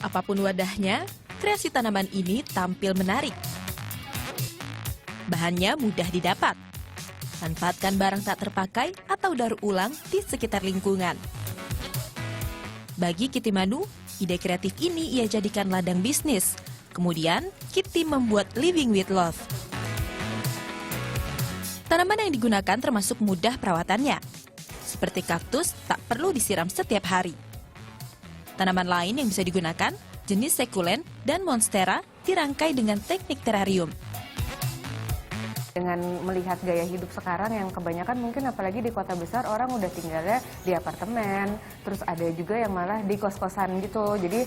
Apapun wadahnya, kreasi tanaman ini tampil menarik. Bahannya mudah didapat. Manfaatkan barang tak terpakai atau daur ulang di sekitar lingkungan. Bagi Kitty Manu, ide kreatif ini ia jadikan ladang bisnis. Kemudian, Kitty membuat Living with Love. Tanaman yang digunakan termasuk mudah perawatannya. Seperti kaktus, tak perlu disiram setiap hari. Tanaman lain yang bisa digunakan, jenis sekulen dan monstera dirangkai dengan teknik terarium. Dengan melihat gaya hidup sekarang yang kebanyakan mungkin apalagi di kota besar orang udah tinggalnya di apartemen, terus ada juga yang malah di kos-kosan gitu. Jadi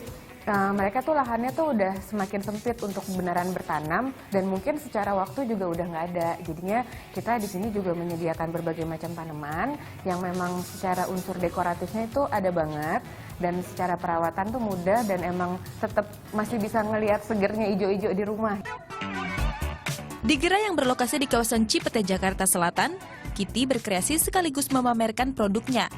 mereka tuh lahannya tuh udah semakin sempit untuk beneran bertanam dan mungkin secara waktu juga udah nggak ada. Jadinya kita di sini juga menyediakan berbagai macam tanaman yang memang secara unsur dekoratifnya itu ada banget dan secara perawatan tuh mudah dan emang tetap masih bisa ngelihat segernya hijau-hijau di rumah. Di gerai yang berlokasi di kawasan Cipete, Jakarta Selatan, Kitty berkreasi sekaligus memamerkan produknya.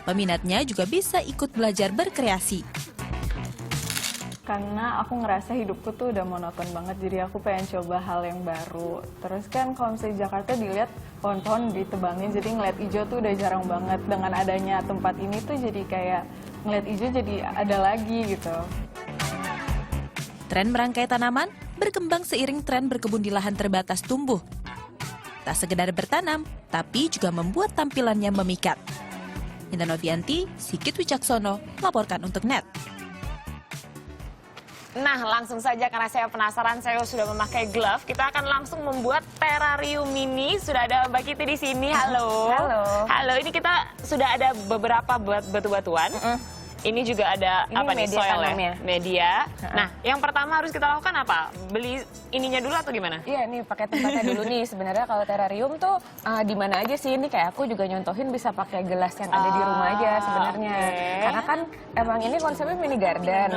Peminatnya juga bisa ikut belajar berkreasi. Karena aku ngerasa hidupku tuh udah monoton banget, jadi aku pengen coba hal yang baru. Terus kan kalau misalnya di Jakarta dilihat pohon-pohon ditebangin, jadi ngeliat hijau tuh udah jarang banget. Dengan adanya tempat ini tuh jadi kayak ngeliat hijau jadi ada lagi gitu. Tren merangkai tanaman berkembang seiring tren berkebun di lahan terbatas tumbuh. Tak sekedar bertanam, tapi juga membuat tampilannya memikat. Intan Novianti, Sigit Wicaksono, melaporkan untuk NET. Nah, langsung saja karena saya penasaran, saya sudah memakai glove. Kita akan langsung membuat terarium mini. Sudah ada Mbak Kitty di sini. Halo. Halo. Halo, ini kita sudah ada beberapa batu-batuan. Ini juga ada Ini apa nih, media soil tanamnya. ya? Media. Nah, yang pertama harus kita lakukan apa? Beli ininya dulu atau gimana? Iya nih pakai tempatnya dulu nih. Sebenarnya kalau terarium tuh di mana aja sih, ini kayak aku juga nyontohin bisa pakai gelas yang ada di rumah aja sebenarnya. Oke. Karena kan emang ini konsepnya mini garden.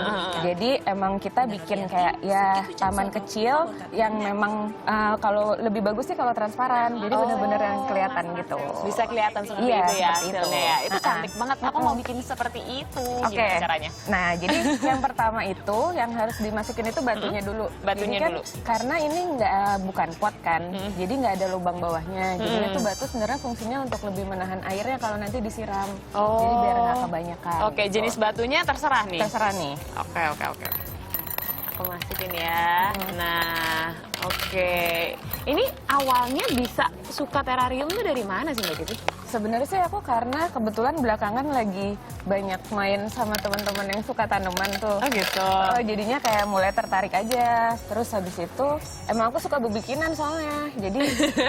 Jadi emang kita bikin kayak ya taman kecil yang memang kalau lebih bagus sih kalau transparan. Jadi benar-benar yang kelihatan gitu. Bisa kelihatan seperti Iya, itu ya seperti itu. hasilnya ya. Itu cantik banget. Aku mau bikin seperti itu. Oke. Gimana caranya? Nah, jadi yang pertama itu yang harus dimasukin itu batunya dulu. Batunya jadi kan, dulu. Karena ini bukan pot kan, jadi nggak ada lubang bawahnya. Jadi itu batu sebenarnya fungsinya untuk lebih menahan airnya kalau nanti disiram. Jadi biar nggak kebanyakan. Oke, gitu. jenis batunya terserah nih. Terserah nih. Oke. Aku masukin ya. Nah, oke. Ini awalnya bisa suka terarium tuh dari mana sih Mbak Kitty? Sebenarnya sih aku karena kebetulan belakangan lagi banyak main sama teman-teman yang suka tanaman tuh. Oh gitu. Oh, jadinya kayak mulai tertarik aja. Terus habis itu emang aku suka bebikinan soalnya. Jadi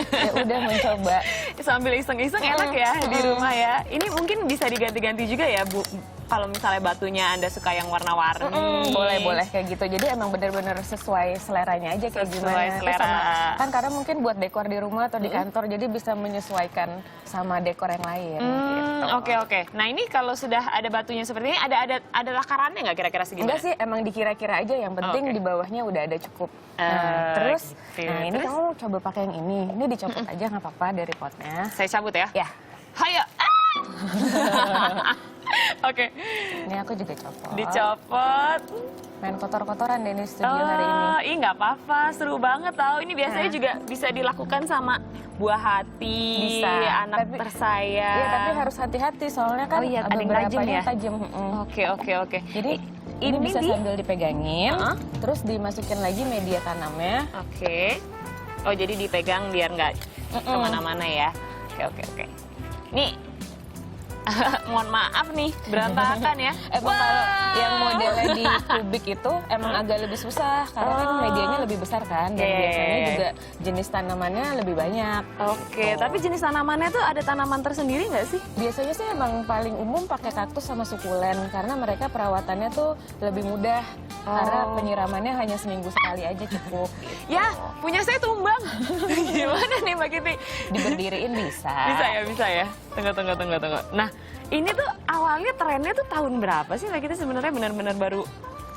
ya udah mencoba. Sambil iseng-iseng enak ya di rumah ya. Ini mungkin bisa diganti-ganti juga ya Bu. Kalau misalnya batunya Anda suka yang warna-warni. Boleh kayak gitu. Jadi emang bener-bener sesuai seleranya aja kayak Sesuai gimana. Terus selera. kan karena mungkin buat dekor di rumah atau di kantor, jadi bisa menyesuaikan sama dekor yang lain. Gitu. Oke. Nah ini kalau sudah ada batunya seperti ini, ada lakarannya nggak kira-kira segimana? Enggak sih, emang dikira-kira aja. Yang penting Oke. di bawahnya udah ada cukup. Nah, terus, gitu. nah ini Terus? kamu coba pakai yang ini. Ini dicopot aja nggak apa-apa dari potnya. Saya cabut ya? Ya, Hayo. Oke. ini aku juga copot. Dicopot. Main kotor-kotoran deh ini studio hari ini. Ih nggak apa-apa, seru banget tau. Ini biasanya juga bisa dilakukan sama buah hati, Bisa, anak tapi- tersayang. Iya, tapi harus hati-hati soalnya kan Oh iya, ada yang tajam beberapanya ya? tajam. Oke. Jadi ini bisa sambil dipegangin, Heeh. terus dimasukin lagi media tanamnya. Oke. Oh jadi dipegang biar nggak kemana-mana ya. Oke. Nih, mohon maaf nih, berantakan ya. Emang kalau yang modelnya di kubik itu emang agak lebih susah karena kan medianya lebih besar kan dan Iya. biasanya juga jenis tanamannya lebih banyak. Oke, tapi jenis tanamannya tuh ada tanaman tersendiri nggak sih? Biasanya sih emang paling umum pakai kaktus sama sukulen karena mereka perawatannya tuh lebih mudah karena penyiramannya hanya seminggu sekali aja cukup. Ya, punya saya tumbang. Gimana nih Mbak Kitty? Diberdiriin bisa. Bisa ya. Tunggu. Nah, ini tuh awalnya trennya tuh tahun berapa sih Mbak Kitty sebenarnya benar-benar baru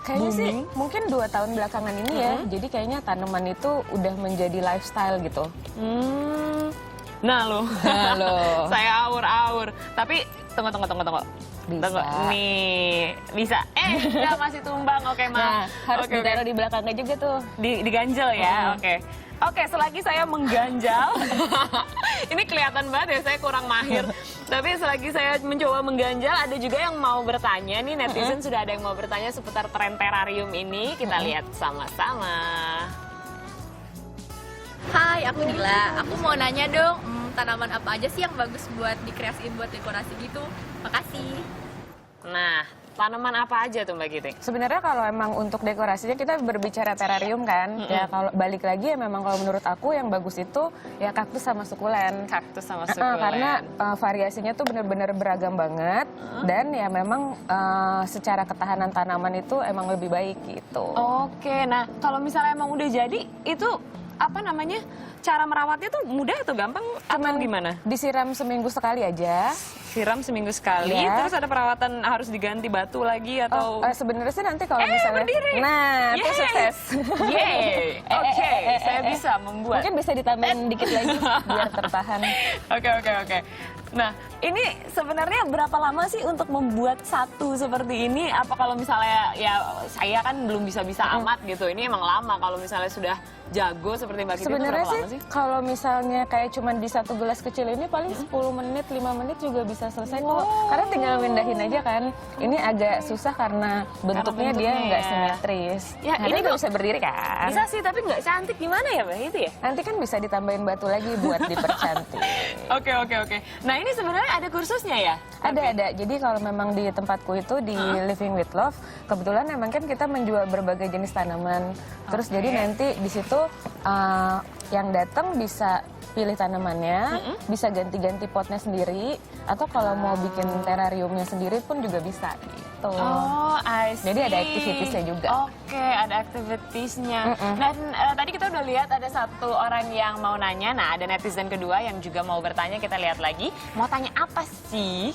Kayaknya sih booming? mungkin 2 tahun belakangan ini ya. Jadi kayaknya tanaman itu udah menjadi lifestyle gitu. Nah loh, Halo. saya awur-awur. Tapi Tunggu. Bisa. Tunggu. Nih, bisa. Enggak, masih tumbang. Oke, Nah, maaf. harus Oke, ditaruh di belakangnya juga tuh. diganjel ya. Oke, selagi saya mengganjal, ini kelihatan banget ya saya kurang mahir. Tapi selagi saya mencoba mengganjal, ada juga yang mau bertanya nih, netizen sudah ada yang mau bertanya seputar tren terarium ini. Kita lihat sama-sama. Hai, aku Nila. Aku mau nanya dong, tanaman apa aja sih yang bagus buat dikreasiin buat dekorasi gitu? Makasih. Nah, tanaman apa aja tuh Mbak Giti? Sebenarnya kalau emang untuk dekorasinya kita berbicara terarium kan, ya kalau balik lagi ya memang kalau menurut aku yang bagus itu ya kaktus sama sukulen. Kaktus sama sukulen. Karena variasinya tuh bener-bener beragam banget dan ya memang secara ketahanan tanaman itu emang lebih baik gitu. Oke, nah kalau misalnya emang udah jadi, itu apa namanya, cara merawatnya tuh mudah atau gampang atau gimana? Disiram seminggu sekali aja. Siram seminggu sekali, Iya. terus ada perawatan harus diganti batu lagi atau? Sebenarnya sih nanti kalau misalnya, berdiri. nah itu Yeay. sukses. Yeay, oke, saya bisa membuat. Mungkin bisa ditambahin dikit lagi biar tertahan. Oke. Nah, ini sebenarnya berapa lama sih untuk membuat satu seperti ini? Apa kalau misalnya ya saya kan belum bisa-bisa amat gitu. Ini emang lama kalau misalnya sudah jago seperti Mbak Kiti itu Sebenarnya berapa sih lama sih? kalau misalnya kayak cuman di satu gelas kecil ini paling 10 menit, 5 menit juga bisa selesai kok. Karena tinggal mindahin aja kan. Ini agak susah karena bentuknya dia bentuknya nggak ya. simetris. Ya, Nah, ini dia nggak kok bisa berdiri kan. Bisa sih, tapi nggak cantik gimana ya Mbak Kiti ya? Nanti kan bisa ditambahin batu lagi buat dipercantik. Oke. Nah ini sebenarnya ada kursusnya ya? Ada. Jadi kalau memang di tempatku itu di Living with Love, kebetulan memang kan kita menjual berbagai jenis tanaman. Terus jadi nanti di situ yang datang bisa pilih tanamannya, bisa ganti-ganti potnya sendiri, atau kalau mau bikin terariumnya sendiri pun juga bisa gitu. Oh, I see. Jadi ada activitiesnya juga. Oke, ada activitiesnya. Dan tadi kita udah lihat ada satu orang yang mau nanya. Nah, ada netizen kedua yang juga mau bertanya. Kita lihat lagi. Mau tanya apa sih?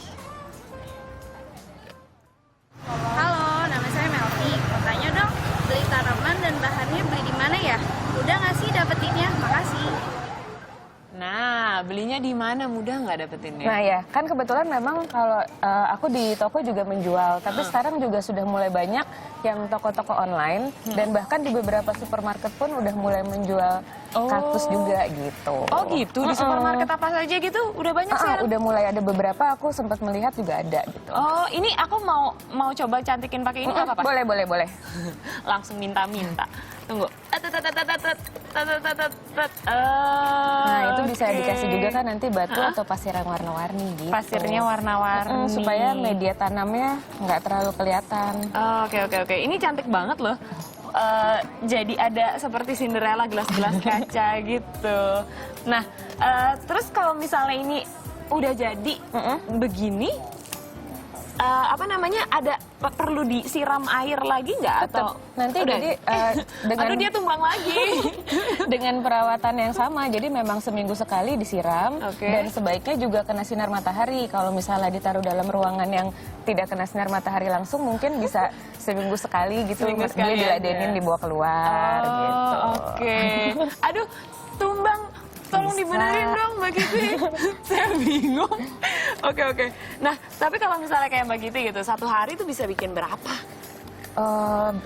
Halo, nama saya Melvi. Mau tanya dong, beli tanaman dan bahannya beli di mana ya? Udah nggak sih dapetinnya? Makasih. Nah, belinya di mana? Mudah nggak dapetinnya? Nah ya, kan kebetulan memang kalau aku di toko juga menjual, tapi sekarang juga sudah mulai banyak yang toko-toko online dan bahkan di beberapa supermarket pun udah mulai menjual kaktus juga gitu. Oh gitu, di supermarket apa saja gitu? Udah banyak sekarang? Udah mulai ada beberapa, aku sempat melihat juga ada gitu. Oh, ini aku mau coba cantikin pakai ini nggak apa-apa? Boleh. Langsung minta-minta. Tunggu. Nah itu bisa Oke. dikasih juga kan nanti batu atau pasir yang warna-warni gitu. Pasirnya warna-warni. Supaya media tanamnya nggak terlalu kelihatan. Oke. Ini cantik banget loh. Jadi ada seperti Cinderella gelas-gelas kaca gitu. Nah, terus kalau misalnya ini udah jadi begini, apa namanya, ada perlu disiram air lagi nggak atau Nanti udah? jadi dengan Aduh, dia tumbang lagi. dengan perawatan yang sama, jadi memang seminggu sekali disiram Oke. dan sebaiknya juga kena sinar matahari. Kalau misalnya ditaruh dalam ruangan yang tidak kena sinar matahari langsung, mungkin bisa seminggu sekali gitu. Seminggu sekali dia diladenin aja. dibawa keluar gitu. Oke. Aduh, tumbang. Tolong Bisa. dibenerin dong Mbak Kiti. Saya bingung. Oke. Nah, tapi kalau misalnya kayak Mbak Kiti gitu, satu hari tuh bisa bikin berapa?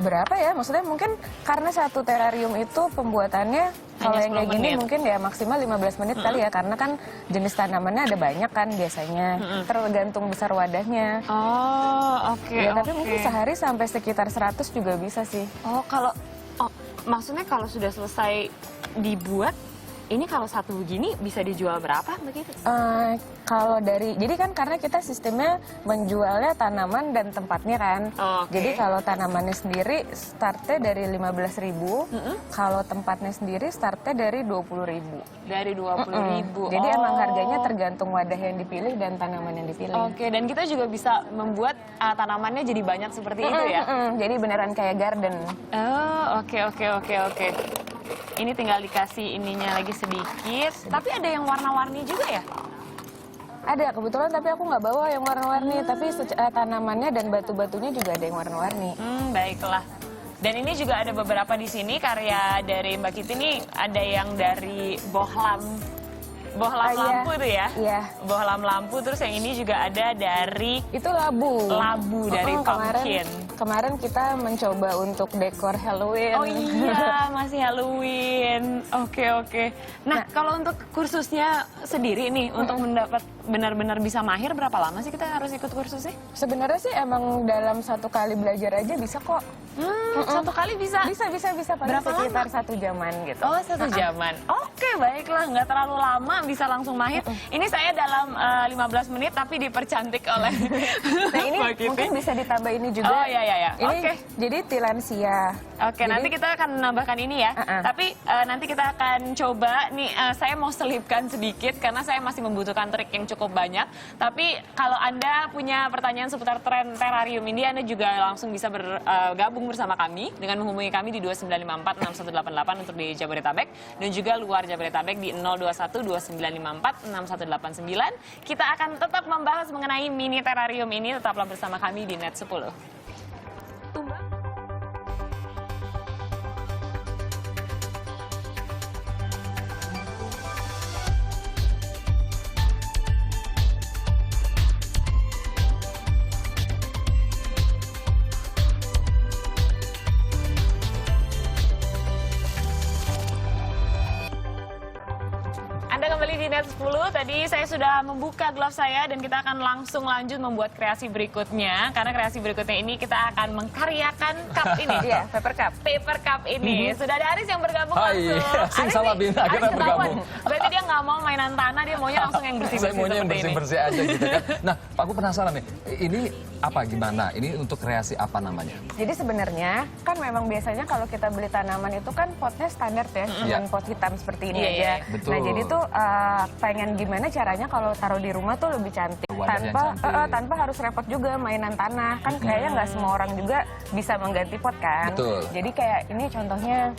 Berapa ya? Maksudnya mungkin karena satu terarium itu pembuatannya kalau yang 10 kayak gini menit. mungkin ya maksimal 15 menit kali ya, karena kan jenis tanamannya ada banyak kan biasanya. Tergantung besar wadahnya. Oh, oke. Ya, tapi mungkin sehari sampai sekitar 100 juga bisa sih. Maksudnya kalau sudah selesai dibuat, ini kalau satu begini bisa dijual berapa begitu? Kalau jadi kan karena kita sistemnya menjualnya tanaman dan tempatnya kan. Oke. Jadi kalau tanamannya sendiri startnya dari 15.000, kalau tempatnya sendiri startnya dari 20.000. Dari 20.000. Jadi emang harganya tergantung wadah yang dipilih dan tanaman yang dipilih. Oke, dan kita juga bisa membuat tanamannya jadi banyak seperti itu ya? Jadi beneran kayak garden. Oh, oke. Ini tinggal dikasih ininya lagi sedikit. Tapi ada yang warna-warni juga ya? Ada kebetulan, tapi aku nggak bawa yang warna-warni. Tapi tanamannya dan batu-batunya juga ada yang warna-warni. Baiklah. Dan ini juga ada beberapa di sini karya dari Mbak Kiti nih. Ada yang dari bohlam bohlam lampu itu ya? Iya. Bohlam lampu, terus yang ini juga ada dari Itu labu. labu dari pumpkin. Kemarin kita mencoba untuk dekor Halloween. Oh iya, masih Halloween. Oke. Nah, kalau untuk kursusnya sendiri nih, untuk mendapat benar-benar bisa mahir, berapa lama sih kita harus ikut kursusnya? Sebenarnya sih emang dalam 1 kali belajar aja bisa kok. 1 kali bisa? Bisa. Paling Berapa sekitar 1 jaman gitu. Oh, 1 jaman. Oke, baiklah. Nggak terlalu lama, bisa langsung mahir. Ini saya dalam 15 menit, tapi dipercantik oleh Nah ini Mbak Kitty. mungkin bisa ditambah ini juga. Oh, iya. Ini Oke. jadi tilansia. Oke, nanti kita akan menambahkan ini ya. Tapi nanti kita akan coba nih, saya mau selipkan sedikit karena saya masih membutuhkan trik yang cukup banyak. Tapi kalau Anda punya pertanyaan seputar tren terrarium ini, Anda juga langsung bisa bergabung bersama kami dengan menghubungi kami di 2954-6188 untuk di Jabodetabek dan juga luar Jabodetabek di 021-2954-6189. Kita akan tetap membahas mengenai mini terrarium ini. Tetaplah bersama kami di Net 10. Anda kembali di Net 10, tadi saya sudah membuka glove saya dan kita akan langsung lanjut membuat kreasi berikutnya. Karena kreasi berikutnya ini kita akan mengkaryakan cup ini. Iya, paper cup. Paper cup ini. Sudah ada Aris yang bergabung Hai, langsung. Simsalabim, Aris akhirnya ketahuan. bergabung. Berarti dia nggak mau mainan tanah, dia maunya langsung yang bersih-bersih Saya maunya yang seperti ini. bersih-bersih aja gitu kan. Nah, aku penasaran nih, ini apa gimana? Ini untuk kreasi apa namanya? Jadi sebenarnya kan memang biasanya kalau kita beli tanaman itu kan potnya standar ya, Iya. cuma pot hitam seperti ini Iya, aja. iya. Betul. Nah jadi tuh pengen gimana caranya kalau taruh di rumah tuh lebih cantik Wadah yang tanpa cantik. tanpa harus repot juga mainan tanah. Kan kayaknya nggak semua orang juga bisa mengganti pot kan. Betul. Jadi kayak ini contohnya,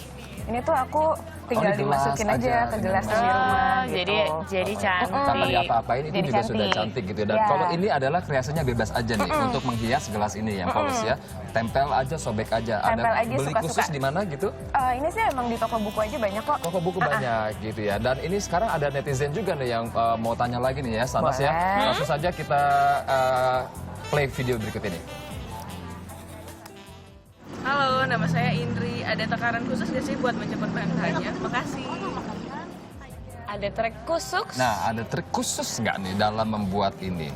ini tuh aku tinggal ini gelas dimasukin aja aja, ke ini gelas di gelas. rumah Oh, gitu. jadi cantik. Tanpa diapa-apain itu Jadi juga sudah cantik. cantik gitu. Dan Ya. kalau ini adalah kreasinya bebas aja nih untuk menghias gelas ini yang polos ya. Tempel aja, sobek aja. Tempel Ada aja, beli suka-suka. khusus di mana gitu? Ini sih emang di toko buku aja banyak kok. Toko buku banyak gitu ya. Dan ini sekarang ada netizen juga nih yang mau tanya lagi nih ya, Sanas ya. Boleh. Langsung saja kita play video berikut ini. Halo, nama saya Indri. Ada takaran khusus nggak sih buat mencepat bahannya? Makasih. Ada trik khusus. Nah, ada trik khusus nggak nih dalam membuat ini?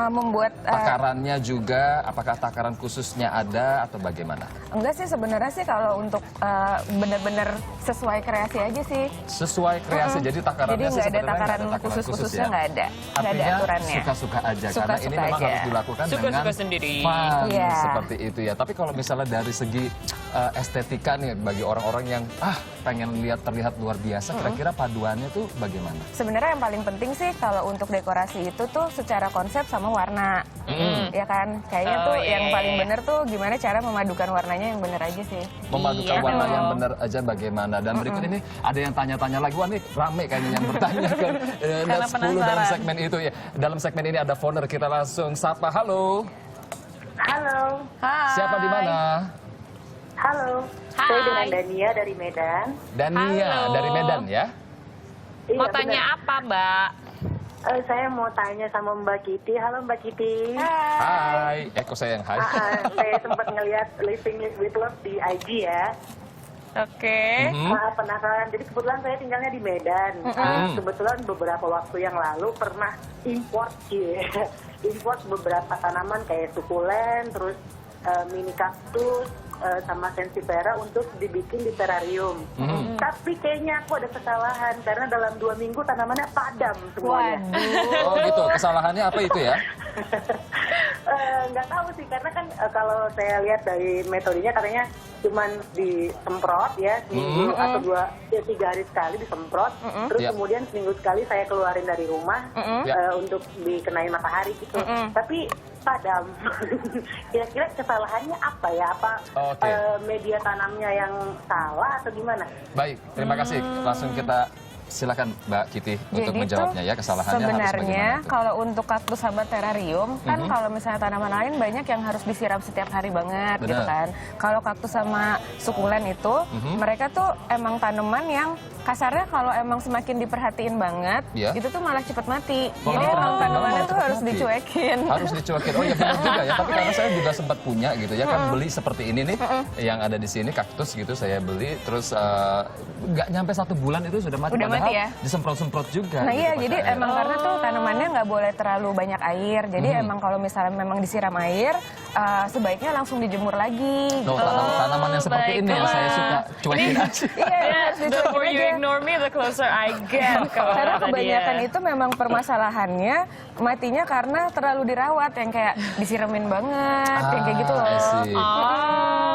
Membuat Takarannya juga, apakah takaran khususnya ada atau bagaimana? enggak sih sebenarnya sih kalau untuk benar-benar sesuai kreasi aja sih. Sesuai kreasi, jadi takarannya Jadi nggak ada sebenarnya takaran nggak ada takaran khusus-khususnya ya? nggak ada Artinya aturannya. suka-suka aja, karena ini Suka-suka memang aja. harus dilakukan Suka-suka dengan sendiri. fun, Iya. seperti itu ya. Tapi kalau misalnya dari segi estetika nih, bagi orang-orang yang pengen terlihat luar biasa, kira-kira paduannya tuh bagaimana? Sebenarnya yang paling penting sih kalau untuk dekorasi itu tuh secara konsep sama warna, ya kan? Kayaknya Oh, tuh iya, yang iya, paling iya. bener tuh gimana cara memadukan warnanya yang bener aja sih. Memadukan Iya warna yang dong. benar aja bagaimana. Dan berikut ini ada yang tanya-tanya lagi, wah nih rame kayaknya yang bertanya kan. Dan 10 dalam penasaran. segmen itu ya. Dalam segmen ini ada Founder, kita langsung sapa. Halo, Halo, Hai. siapa di mana? halo. Hai. Saya dengan Dania dari Medan. Dania Halo. dari Medan ya. Iya, Mau tanya benar. apa, Mbak? Saya mau tanya sama Mbak Kitty. Halo Mbak Kitty. Hai, kok saya yang hai? Saya sempat ngelihat Living with Love di IG ya. Oke. Penasaran. Jadi kebetulan saya tinggalnya di Medan. Kebetulan beberapa waktu yang lalu pernah import import beberapa tanaman kayak sukulen, terus mini kaktus, sama sensifera untuk dibikin di terrarium. Tapi kayaknya aku ada kesalahan karena dalam 2 minggu tanamannya padam semuanya. Oh gitu, kesalahannya apa itu ya? Nggak tahu sih karena kan kalau saya lihat dari metodenya katanya cuman disemprot ya seminggu atau 3 hari sekali disemprot, terus Ya. kemudian seminggu sekali saya keluarin dari rumah Ya. untuk dikenain matahari gitu. Tapi padam. Kira-kira kesalahannya apa ya? Apa Oke. media tanamnya yang salah atau gimana? Baik, terima kasih. Langsung kita silakan Mbak Kitty untuk Jadi menjawabnya tuh ya, kesalahannya harus sebenarnya bagaimana tuh? kalau untuk kaktus sama terrarium kan kalau misalnya tanaman lain banyak yang harus disiram setiap hari banget gitu Benar. kan. Kalau kaktus sama sukulen itu mereka tuh emang tanaman yang kasarnya kalau emang semakin diperhatiin banget, Iya. itu tuh malah cepet mati. Kalau Jadi emang diperhatiin tanamannya malah tuh cepet harus mati. dicuekin. Harus dicuekin. Oh ya benar juga ya. Tapi karena saya juga sempat punya gitu ya kan beli seperti ini nih yang ada di sini kaktus gitu saya beli terus nggak nyampe 1 bulan itu sudah mati. Udah Padahal mati ya? disemprot-semprot juga. Nah gitu iya, pakai jadi air. emang karena tuh tanamannya nggak boleh terlalu banyak air. Jadi emang kalau misalnya memang disiram air, sebaiknya langsung dijemur lagi. No, tanaman yang seperti ini yang saya suka cuekin aja. Iya, harus The dicuekin more you aja. ignore me, the closer I get. Karena kebanyakan itu memang permasalahannya matinya karena terlalu dirawat, yang kayak disiramin banget, yang kayak gitu loh. I see.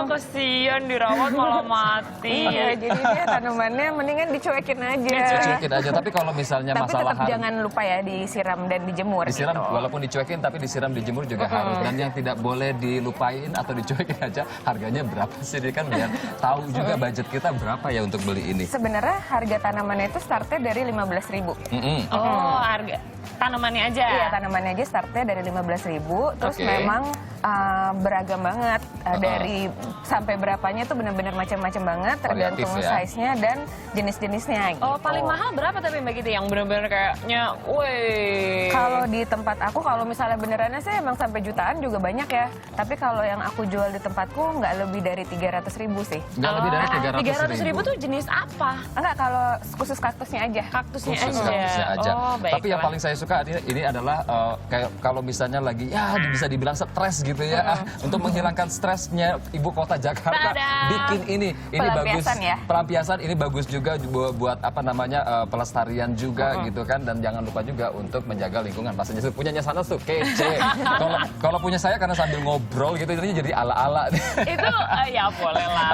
Kesian dirawat malah mati. Iya, jadi dia tanamannya mendingan dicuekin aja. Dicuekin aja. Tapi kalau misalnya Tapi masalah tetap jangan lupa ya disiram dan dijemur. disiram gitu. walaupun dicuekin tapi disiram dijemur juga harus, dan yang tidak boleh dilupain atau dicuekin aja harganya berapa sih, dia kan biar tahu juga budget kita berapa ya untuk beli ini. Sebenarnya harga tanamannya itu startnya dari 15.000. Oh, harga tanamannya aja. Iya, tanamannya aja startnya dari 15.000. Terus Oke. memang beragam banget dari sampai berapanya tuh benar-benar macam-macam banget, tergantung Variatif ya. size-nya dan jenis-jenisnya. Gitu. Oh, paling mahal berapa tapi Mbak Kitty yang bener-bener kayaknya, woi. Kalau di tempat aku, kalau misalnya benerannya sih emang sampai jutaan juga banyak ya. Tapi kalau yang aku jual di tempatku nggak lebih dari 300.000 sih. Nggak lebih dari 300.000 tuh jenis apa? Enggak, kalau khusus kaktusnya aja. Kaktusnya Khusus aja. kaktusnya aja. Oh, Tapi yang baiklah. paling saya suka ini adalah kayak kalau misalnya lagi ya bisa dibilang stres gitu ya, untuk menghilangkan stresnya ibu kota Jakarta, Tada! bikin ini bagus. Pelampiasan ya? Pelampiasan ini bagus juga buat apa namanya pelestarian juga gitu kan, dan jangan lupa juga untuk menjaga lingkungan. Pastinya punyanya sana tuh kece. Kalau punya saya karena sambil ngobrol gitu jadi ala-ala. Itu ya boleh lah.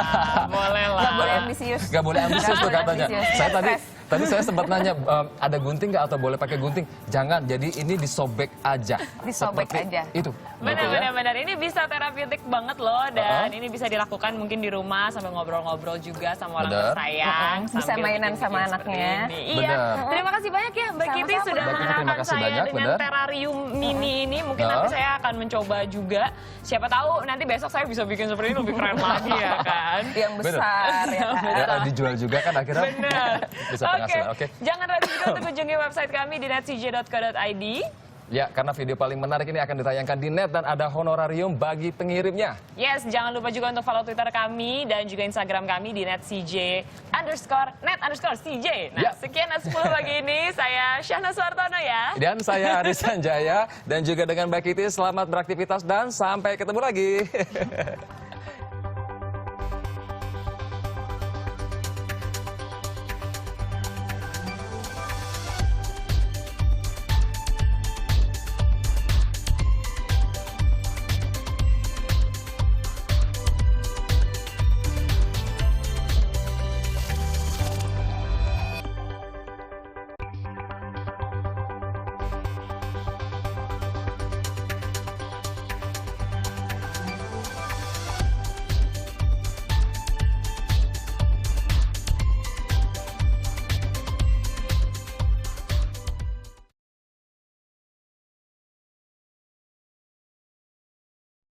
Boleh lah. Nggak boleh ambisius. Gak boleh ambisius tuh Nggak boleh katanya. ambisius. Saya Stres. tadi saya sempat nanya ada gunting nggak atau boleh pakai gunting? Jangan. Jadi ini disobek aja. Disobek Seperti aja. Itu. Gitu ya. Benar-benar ini bisa terapeutik banget loh, dan ini bisa dilakukan mungkin di rumah sambil ngobrol-ngobrol juga sama orang Benar. tersayang. Bisa sambil mainan bikin-bikin sama seperti anaknya. ini. Iya. Benar. Terima kasih banyak ya Mbak Kitty Sama-sama. sudah Mbak Kitty, mengenalkan terima kasih saya banyak, dengan benar. terrarium mini ini. Mungkin nanti saya akan mencoba juga. Siapa tahu nanti besok saya bisa bikin seperti ini lebih keren lagi ya kan. Yang besar ya kan? Ya, dijual juga kan akhirnya. Benar. Bisa penghasilan. Oke. Jangan ragu juga untuk kunjungi website kami di netcj.co.id. Ya, karena video paling menarik ini akan ditayangkan di net dan ada honorarium bagi pengirimnya. Yes, jangan lupa juga untuk follow Twitter kami dan juga Instagram kami di @net_cj_cj. Nah, Ya. sekian Net 10 pagi ini. Saya Syahna Suartono ya. Dan saya Aris Sanjaya dan juga dengan Mbak Kitty, selamat beraktivitas dan sampai ketemu lagi.